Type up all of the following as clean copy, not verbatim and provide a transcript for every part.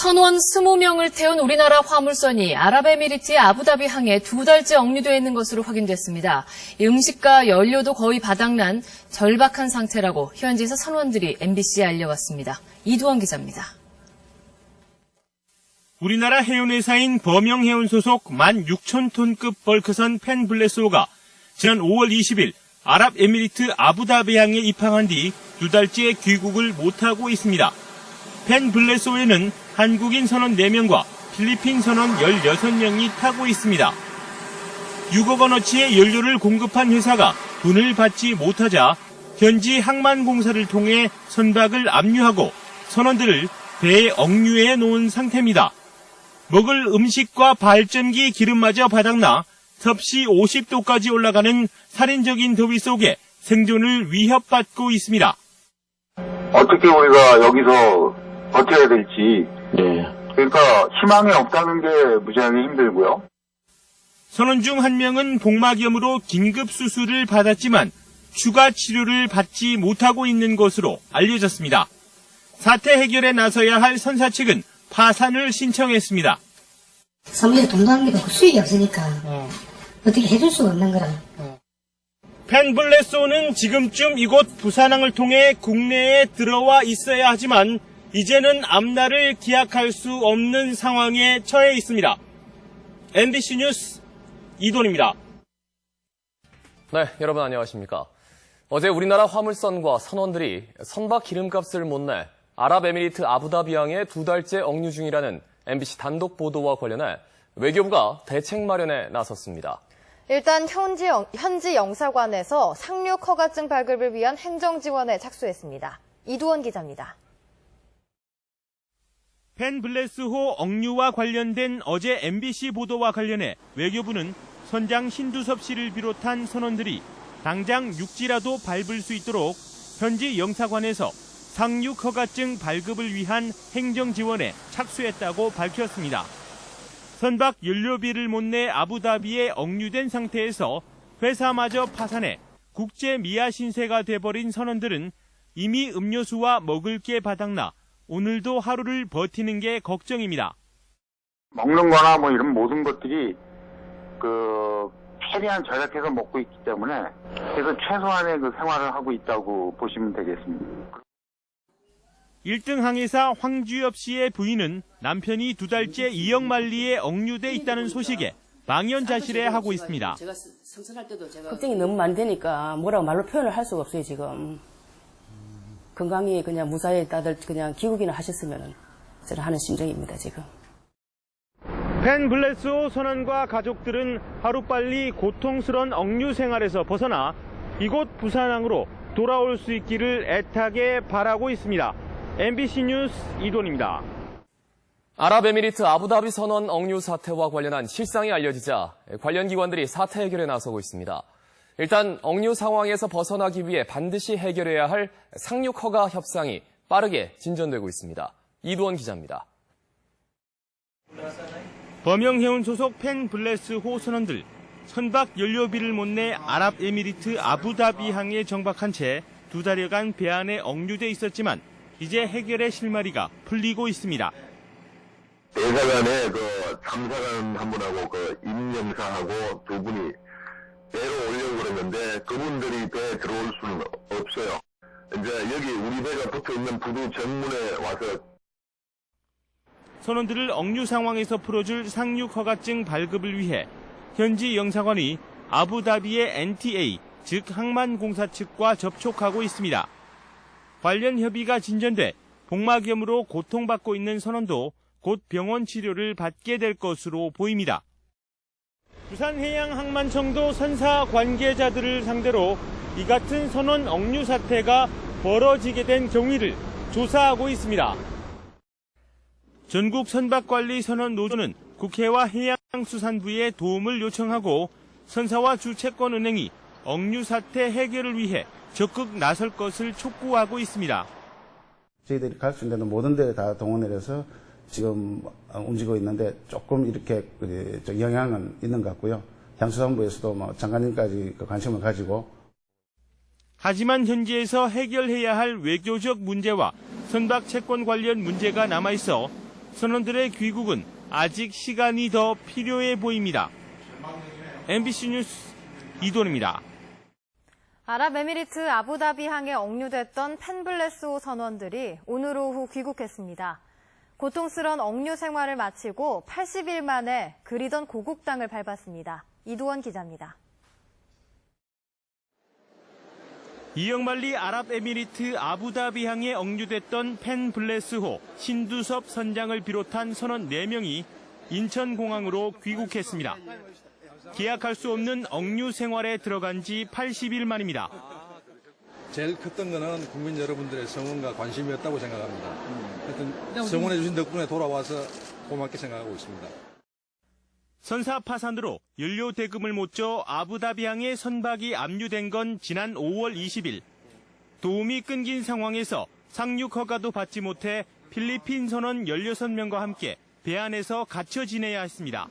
선원 20명을 태운 우리나라 화물선이 아랍에미리트의 아부다비 항에 2달째 억류되어 있는 것으로 확인됐습니다. 음식과 연료도 거의 바닥난 절박한 상태라고 현지에서 선원들이 MBC에 알려왔습니다. 이두원 기자입니다. 우리나라 해운회사인 범영해운 소속 16,000톤급 벌크선 펜블레스호가 지난 5월 20일 아랍에미리트 아부다비항에 입항한 뒤 2달째 귀국을 못하고 있습니다. 펜블레스호에는 한국인 선원 4명과 필리핀 선원 16명이 타고 있습니다. 6억 원어치의 연료를 공급한 회사가 돈을 받지 못하자 현지 항만공사를 통해 선박을 압류하고 선원들을 배에 억류해 놓은 상태입니다. 먹을 음식과 발전기 기름마저 바닥나 섭씨 50도까지 올라가는 살인적인 더위 속에 생존을 위협받고 있습니다. 어떻게 우리가 여기서 버텨야 될지, 그러니까 희망이 없다는 게 무지하게 힘들고요. 선원 중 한 명은 복막염으로 긴급 수술을 받았지만 추가 치료를 받지 못하고 있는 것으로 알려졌습니다. 사태 해결에 나서야 할 선사 측은 파산을 신청했습니다. 사무실에 돈도 안 내고 수익이 없으니까 어떻게 해줄 수가 없는 거라. 펜블레스호는 지금쯤 이곳 부산항을 통해 국내에 들어와 있어야 하지만 이제는 앞날을 기약할 수 없는 상황에 처해 있습니다. MBC 뉴스 이돈입니다. 네, 여러분 안녕하십니까. 어제 우리나라 화물선과 선원들이 선박 기름값을 못 내 아랍에미리트 아부다비항에 2달째 억류 중이라는 MBC 단독 보도와 관련해 외교부가 대책 마련에 나섰습니다. 일단 현지 영사관에서 상륙 허가증 발급을 위한 행정 지원에 착수했습니다. 이두원 기자입니다. 펜블레스호 억류와 관련된 어제 MBC 보도와 관련해 외교부는 선장 신두섭 씨를 비롯한 선원들이 당장 육지라도 밟을 수 있도록 현지 영사관에서 상륙 허가증 발급을 위한 행정 지원에 착수했다고 밝혔습니다. 선박 연료비를 못 내 아부다비에 억류된 상태에서 회사마저 파산해 국제 미아 신세가 돼버린 선원들은 이미 음료수와 먹을 게 바닥나 오늘도 하루를 버티는 게 걱정입니다. 먹는 거나 뭐 이런 모든 것들이 최대한 절약해서 먹고 있기 때문에 그래서 최소한의 생활을 하고 있다고 보시면 되겠습니다. 1등 항해사 황주엽 씨의 부인은 남편이 2달째 이역만리에 억류돼 있다는 소식에 망연자실해하고 있습니다. 걱정이 너무 많이 되니까 뭐라고 말로 표현을 할 수가 없어요, 지금. 건강히 그냥 무사히 다들 그냥 귀국이나 하셨으면 저는 하는 심정입니다, 지금. 펜블레스호 선원과 가족들은 하루빨리 고통스러운 억류 생활에서 벗어나 이곳 부산항으로 돌아올 수 있기를 애타게 바라고 있습니다. MBC 뉴스 이돈입니다. 아랍에미리트 아부다비 선원 억류 사태와 관련한 실상이 알려지자 관련 기관들이 사태 해결에 나서고 있습니다. 일단 억류 상황에서 벗어나기 위해 반드시 해결해야 할 상륙 허가 협상이 빠르게 진전되고 있습니다. 이두원 기자입니다. 범영해운 소속 펜블레스호 선원들, 선박 연료비를 못 내 아랍에미리트 아부다비항에 정박한 채 2달여간 배 안에 억류돼 있었지만 이제 해결의 실마리가 풀리고 있습니다. 대사관에 참사관 한 분하고 임영사하고 두 분이 배로 오려고 그랬는데 그분들이 배에 들어올 수는 없어요. 이제 여기 우리 배가 붙어 있는 부두 정문에 와서 선원들을 억류 상황에서 풀어줄 상륙 허가증 발급을 위해 현지 영사관이 아부다비의 NTA, 즉 항만공사 측과 접촉하고 있습니다. 관련 협의가 진전돼 복막염으로 고통받고 있는 선원도 곧 병원 치료를 받게 될 것으로 보입니다. 부산해양항만청도 선사 관계자들을 상대로 이 같은 선원 억류 사태가 벌어지게 된 경위를 조사하고 있습니다. 전국 선박관리 선원 노조는 국회와 해양수산부에 도움을 요청하고 선사와 주채권은행이 억류 사태 해결을 위해 적극 나설 것을 촉구하고 있습니다. 저희들이 갈 수 있는 모든 데에 다 동원을 해서 지금 움직이고 있는데 조금 이렇게 영향은 있는 것 같고요. 향수산부에서도 장관님까지 관심을 가지고. 하지만 현지에서 해결해야 할 외교적 문제와 선박 채권 관련 문제가 남아있어 선원들의 귀국은 아직 시간이 더 필요해 보입니다. MBC 뉴스 이돈입니다. 아랍에미리트 아부다비항에 억류됐던 펜블레스호 선원들이 오늘 오후 귀국했습니다. 고통스러운 억류 생활을 마치고 80일 만에 그리던 고국 땅을 밟았습니다. 이두원 기자입니다. 이영만리 아랍에미리트 아부다비항에 억류됐던 펜블레스호 신두섭 선장을 비롯한 선원 4명이 인천공항으로 귀국했습니다. 기약할 수 없는 억류 생활에 들어간 지 80일 만입니다. 제일 컸던 거는 국민 여러분들의 성원과 관심이었다고 생각합니다. 하여튼 성원해 주신 덕분에 돌아와서 고맙게 생각하고 있습니다. 선사 파산으로 연료 대금을 못 줘 아부다비항에 선박이 압류된 건 지난 5월 20일. 도움이 끊긴 상황에서 상륙 허가도 받지 못해 필리핀 선원 16명과 함께 배 안에서 갇혀 지내야 했습니다.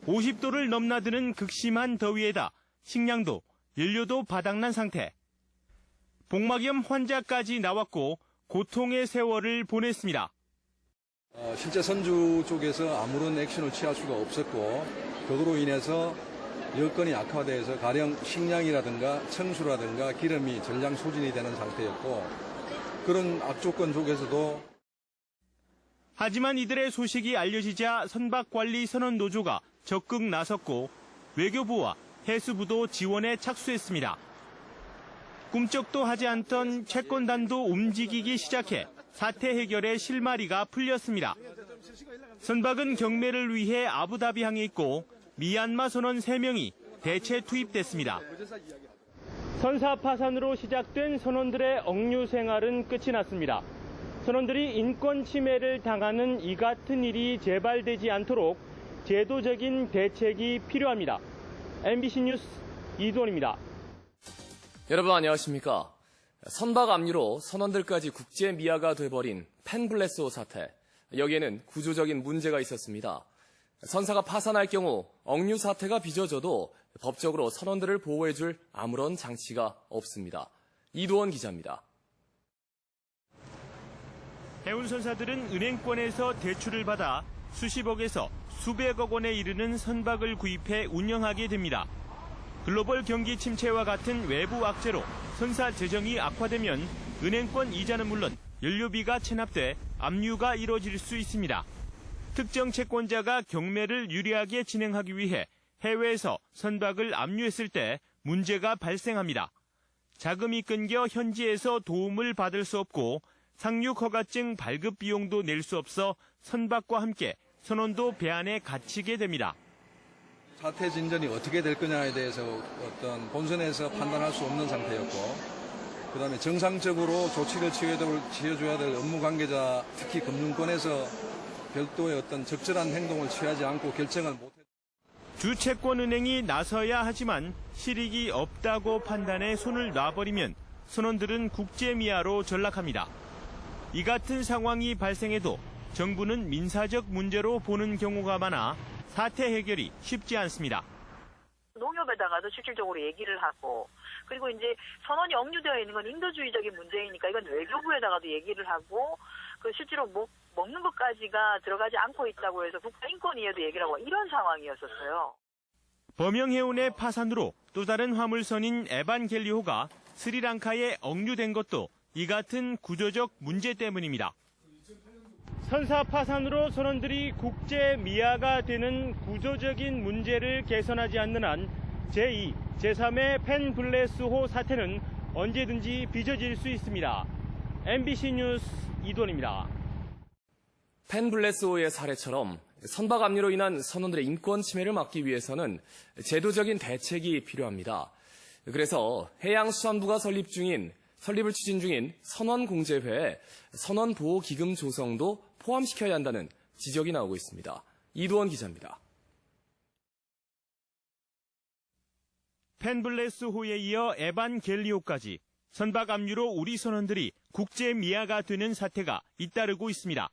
50도를 넘나드는 극심한 더위에다 식량도 연료도 바닥난 상태. 복막염 환자까지 나왔고 고통의 세월을 보냈습니다. 실제 선주 쪽에서 아무런 액션을 취할 수가 없었고 그로 인해서 여건이 악화돼서 가령 식량이라든가 청수라든가 기름이 전량 소진이 되는 상태였고 그런 악조건 속에서도 하지만 이들의 소식이 알려지자 선박관리 선원노조가 적극 나섰고 외교부와 해수부도 지원에 착수했습니다. 꿈쩍도 하지 않던 채권단도 움직이기 시작해 사태 해결의 실마리가 풀렸습니다. 선박은 경매를 위해 아부다비항에 있고 미얀마 선원 3명이 대체 투입됐습니다. 선사 파산으로 시작된 선원들의 억류 생활은 끝이 났습니다. 선원들이 인권 침해를 당하는 이 같은 일이 재발되지 않도록 제도적인 대책이 필요합니다. MBC 뉴스 이돈입니다. 여러분 안녕하십니까? 선박 압류로 선원들까지 국제 미아가 돼버린 펜블레스호 사태. 여기에는 구조적인 문제가 있었습니다. 선사가 파산할 경우 억류 사태가 빚어져도 법적으로 선원들을 보호해줄 아무런 장치가 없습니다. 이두원 기자입니다. 해운 선사들은 은행권에서 대출을 받아 수십억에서 수백억 원에 이르는 선박을 구입해 운영하게 됩니다. 글로벌 경기 침체와 같은 외부 악재로 선사 재정이 악화되면 은행권 이자는 물론 연료비가 체납돼 압류가 이뤄질 수 있습니다. 특정 채권자가 경매를 유리하게 진행하기 위해 해외에서 선박을 압류했을 때 문제가 발생합니다. 자금이 끊겨 현지에서 도움을 받을 수 없고 상륙 허가증 발급 비용도 낼 수 없어 선박과 함께 선원도 배 안에 갇히게 됩니다. 사태 진전이 어떻게 될 거냐에 대해서 어떤 본선에서 판단할 수 없는 상태였고 그다음에 정상적으로 조치를 취해줘야 될 업무 관계자 특히 금융권에서 별도의 어떤 적절한 행동을 취하지 않고 결정을 못했습니다. 주채권은행이 나서야 하지만 실익이 없다고 판단해 손을 놔버리면 선원들은 국제미아로 전락합니다. 이 같은 상황이 발생해도 정부는 민사적 문제로 보는 경우가 많아 사태 해결이 쉽지 않습니다. 농협에다가도 실질적으로 얘기를 하고 그리고 이제 선원이 억류되어 있는 건 인도주의적인 문제이니까 이건 외교부에다가도 얘기를 하고 그 실제로 먹는 것까지가 들어가지 않고 있다고 해서 국가인권위에도 얘기를 하고 이런 상황이었었어요. 범영해운의 파산으로 또 다른 화물선인 에반겔리호가 스리랑카에 억류된 것도 이 같은 구조적 문제 때문입니다. 선사 파산으로 선원들이 국제 미아가 되는 구조적인 문제를 개선하지 않는 한 제2, 제3의 펜블레스호 사태는 언제든지 빚어질 수 있습니다. MBC 뉴스 이돈입니다. 펜블레스호의 사례처럼 선박 압류로 인한 선원들의 인권 침해를 막기 위해서는 제도적인 대책이 필요합니다. 그래서 해양수산부가 설립을 추진 중인 선원공제회에 선원보호기금 조성도 포함시켜야 한다는 지적이 나오고 있습니다. 이두원 기자입니다. 펜블레스호에 이어 에반겔리호까지 선박 압류로 우리 선원들이 국제 미아가 되는 사태가 잇따르고 있습니다.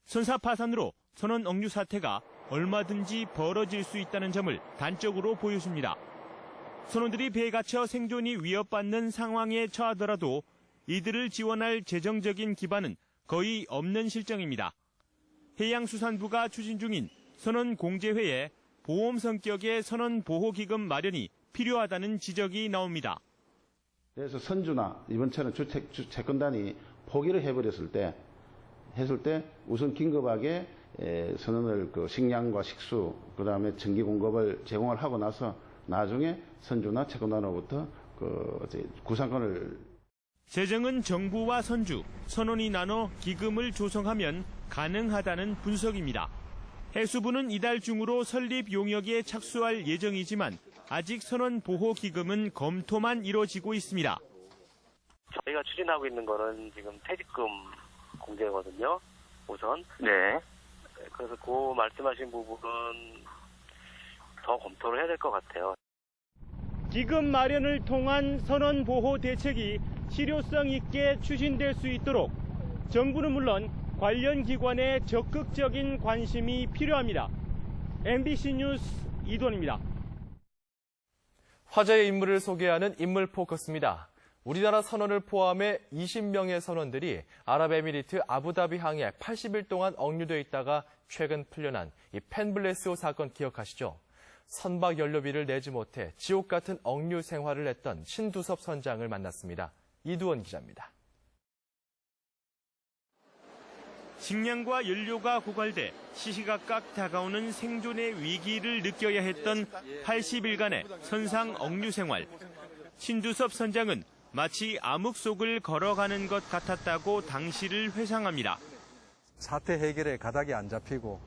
선사 파산으로 선원 억류 사태가 얼마든지 벌어질 수 있다는 점을 단적으로 보여줍니다. 선원들이 배에 갇혀 생존이 위협받는 상황에 처하더라도 이들을 지원할 재정적인 기반은 거의 없는 실정입니다. 해양수산부가 추진 중인 선원 공제회에 보험 성격의 선원 보호기금 마련이 필요하다는 지적이 나옵니다. 그래서 선주나 이번처럼 채권단이 포기를 해버렸을 때 우선 긴급하게 선원을 식량과 식수, 그다음에 전기 공급을 제공을 하고 나서 나중에 선주나 채권단으로부터 구상권을. 재정은 정부와 선주, 선원이 나눠 기금을 조성하면 가능하다는 분석입니다. 해수부는 이달 중으로 설립 용역에 착수할 예정이지만 아직 선원 보호 기금은 검토만 이루어지고 있습니다. 저희가 추진하고 있는 거는 지금 퇴직금 공제거든요. 우선. 네. 그래서 그 말씀하신 부분은 더 검토를 해야 될 것 같아요. 기금 마련을 통한 선원 보호 대책이 실효성 있게 추진될 수 있도록 정부는 물론 관련 기관의 적극적인 관심이 필요합니다. MBC 뉴스 이돈입니다. 화제의 인물을 소개하는 인물 포커스입니다. 우리나라 선원을 포함해 20명의 선원들이 아랍에미리트 아부다비항에 80일 동안 억류돼 있다가 최근 풀려난 이 펜블레스호 사건 기억하시죠? 선박 연료비를 내지 못해 지옥 같은 억류 생활을 했던 신두섭 선장을 만났습니다. 이두원 기자입니다. 식량과 연료가 고갈돼 시시각각 다가오는 생존의 위기를 느껴야 했던 80일간의 선상 억류 생활. 신두섭 선장은 마치 암흑 속을 걸어가는 것 같았다고 당시를 회상합니다. 사태 해결에 가닥이 안 잡히고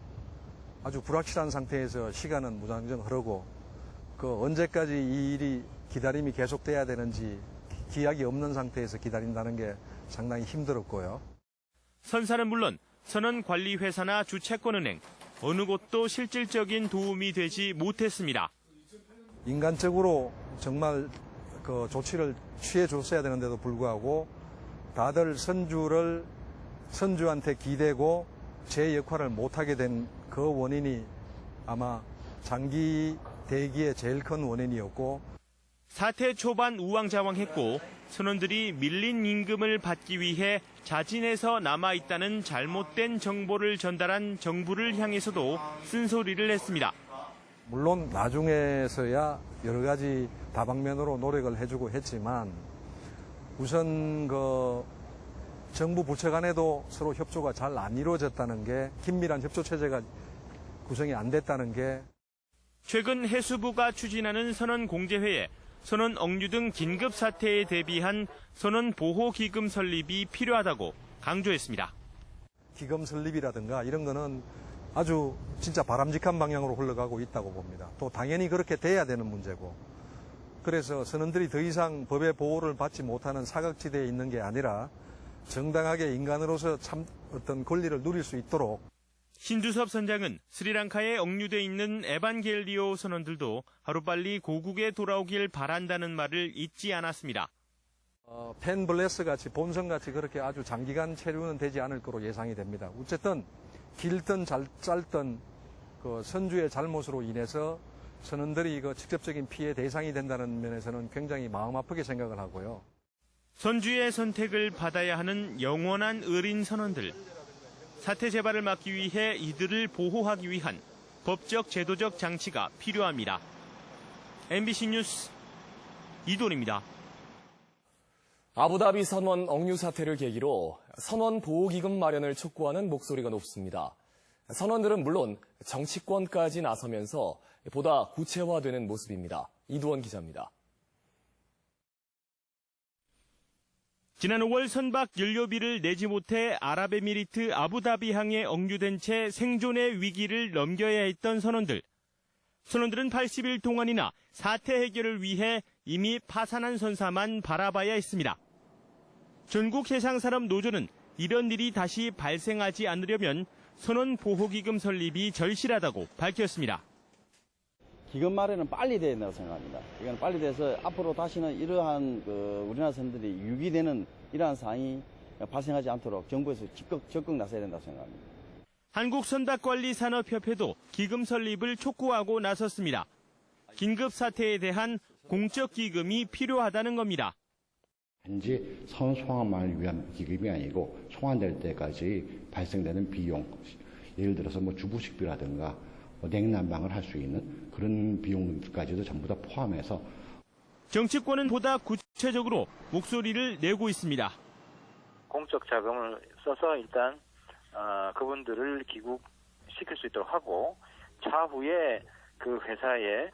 아주 불확실한 상태에서 시간은 무장정 흐르고 언제까지 이 일이 기다림이 계속돼야 되는지 기약이 없는 상태에서 기다린다는 게 상당히 힘들었고요. 선사는 물론 선원관리회사나 주채권은행 어느 곳도 실질적인 도움이 되지 못했습니다. 인간적으로 정말 조치를 취해줬어야 되는데도 불구하고 다들 선주한테 기대고 제 역할을 못하게 된 그 원인이 아마 장기 대기의 제일 큰 원인이었고, 사태 초반 우왕좌왕했고 선원들이 밀린 임금을 받기 위해 자진해서 남아있다는 잘못된 정보를 전달한 정부를 향해서도 쓴소리를 했습니다. 물론 나중에서야 여러 가지 다방면으로 노력을 해주고 했지만 우선 정부 부처 간에도 서로 협조가 잘 안 이루어졌다는 게, 긴밀한 협조 체제가 구성이 안 됐다는 게. 최근 해수부가 추진하는 선원 공제회에 선원 억류 등 긴급 사태에 대비한 선원 보호 기금 설립이 필요하다고 강조했습니다. 기금 설립이라든가 이런 거는 아주 진짜 바람직한 방향으로 흘러가고 있다고 봅니다. 또 당연히 그렇게 돼야 되는 문제고, 그래서 선원들이 더 이상 법의 보호를 받지 못하는 사각지대에 있는 게 아니라 정당하게 인간으로서 참 어떤 권리를 누릴 수 있도록. 신두섭 선장은 스리랑카에 억류돼 있는 에반겔리오 선원들도 하루빨리 고국에 돌아오길 바란다는 말을 잊지 않았습니다. 펜블레스 같이 본선같이 그렇게 아주 장기간 체류는 되지 않을 거로 예상이 됩니다. 어쨌든 길든 짧든 선주의 잘못으로 인해서 선원들이 직접적인 피해 대상이 된다는 면에서는 굉장히 마음 아프게 생각을 하고요. 선주의 선택을 받아야 하는 영원한 어린 선원들. 사태 재발을 막기 위해 이들을 보호하기 위한 법적 제도적 장치가 필요합니다. MBC 뉴스 이돈입니다. 아부다비 선원 억류 사태를 계기로 선원 보호기금 마련을 촉구하는 목소리가 높습니다. 선원들은 물론 정치권까지 나서면서 보다 구체화되는 모습입니다. 이두원 기자입니다. 지난 5월 선박 연료비를 내지 못해 아랍에미리트 아부다비항에 억류된 채 생존의 위기를 넘겨야 했던 선원들. 선원들은 80일 동안이나 사태 해결을 위해 이미 파산한 선사만 바라봐야 했습니다. 전국해상산업노조는 이런 일이 다시 발생하지 않으려면 선원 보호기금 설립이 절실하다고 밝혔습니다. 기금 마련은 빨리 돼야 된다고 생각합니다. 이건 빨리 돼서 앞으로 다시는 이러한 우리나라 선들이 유기되는 이러한 상황이 발생하지 않도록 정부에서 적극 나서야 된다고 생각합니다. 한국선박관리산업협회도 기금 설립을 촉구하고 나섰습니다. 긴급 사태에 대한 공적 기금이 필요하다는 겁니다. 단지 선원 송환만을 위한 기금이 아니고 송환될 때까지 발생되는 비용, 예를 들어서 뭐 주부식비라든가 냉난방을 할 수 있는 그런 비용까지도 전부 다 포함해서 정치권은 보다 구체적으로 목소리를 내고 있습니다. 공적 자금을 써서 일단 그분들을 귀국시킬 수 있도록 하고 차후에 그 회사에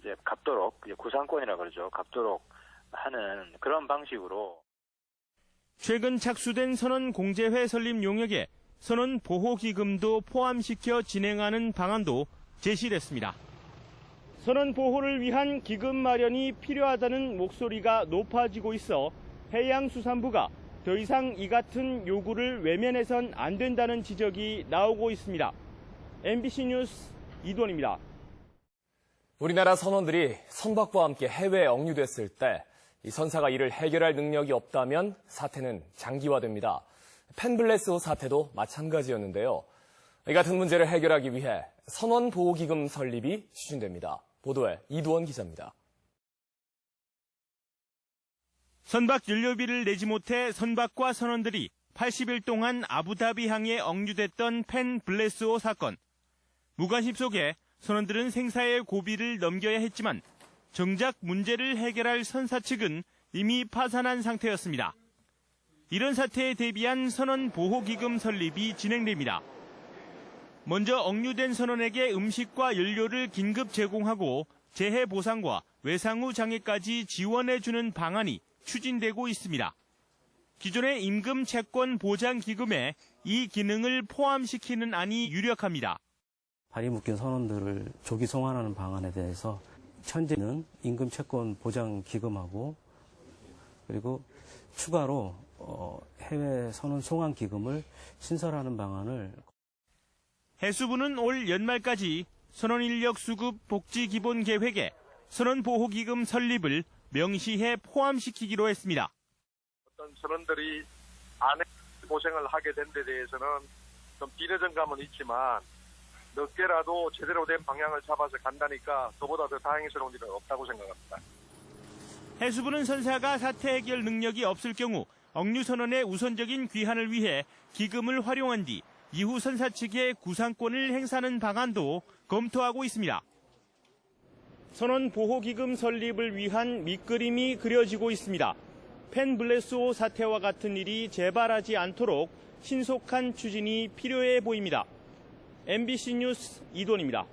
이제 갚도록 구상권이라 그러죠. 갚도록 하는 그런 방식으로. 최근 착수된 선원 공제회 설립 용역에 선원 보호기금도 포함시켜 진행하는 방안도 제시됐습니다. 선원 보호를 위한 기금 마련이 필요하다는 목소리가 높아지고 있어 해양수산부가 더 이상 이 같은 요구를 외면해선 안 된다는 지적이 나오고 있습니다. MBC 뉴스 이돈입니다. 우리나라 선원들이 선박과 함께 해외에 억류됐을 때 이 선사가 이를 해결할 능력이 없다면 사태는 장기화됩니다. 펜블레스호 사태도 마찬가지였는데요. 이 같은 문제를 해결하기 위해 선원보호기금 설립이 추진됩니다. 보도에 이두원 기자입니다. 선박 연료비를 내지 못해 선박과 선원들이 80일 동안 아부다비항에 억류됐던 펜블레스호 사건. 무관심 속에 선원들은 생사의 고비를 넘겨야 했지만 정작 문제를 해결할 선사 측은 이미 파산한 상태였습니다. 이런 사태에 대비한 선원보호기금 설립이 진행됩니다. 먼저 억류된 선원에게 음식과 연료를 긴급 제공하고 재해 보상과 외상 후 장애까지 지원해주는 방안이 추진되고 있습니다. 기존의 임금 채권 보장 기금에 이 기능을 포함시키는 안이 유력합니다. 발이 묶인 선원들을 조기 송환하는 방안에 대해서 현재는 임금 채권 보장 기금하고 그리고 추가로 해외 선원 송환 기금을 신설하는 방안을 해수부는 올 연말까지 선원 인력 수급 복지 기본 계획에 선원 보호기금 설립을 명시해 포함시키기로 했습니다. 어떤 선원들이 안에 고생을 하게 된 데 대해서는 좀 비례전 감은 있지만 늦게라도 제대로 된 방향을 잡아서 간다니까 그보다 더 다행스러운 일은 없다고 생각합니다. 해수부는 선사가 사태 해결 능력이 없을 경우 억류 선원의 우선적인 귀환을 위해 기금을 활용한 뒤 이후 선사 측의 구상권을 행사하는 방안도 검토하고 있습니다. 선원 보호기금 설립을 위한 밑그림이 그려지고 있습니다. 펜블레스호 사태와 같은 일이 재발하지 않도록 신속한 추진이 필요해 보입니다. MBC 뉴스 이돈입니다.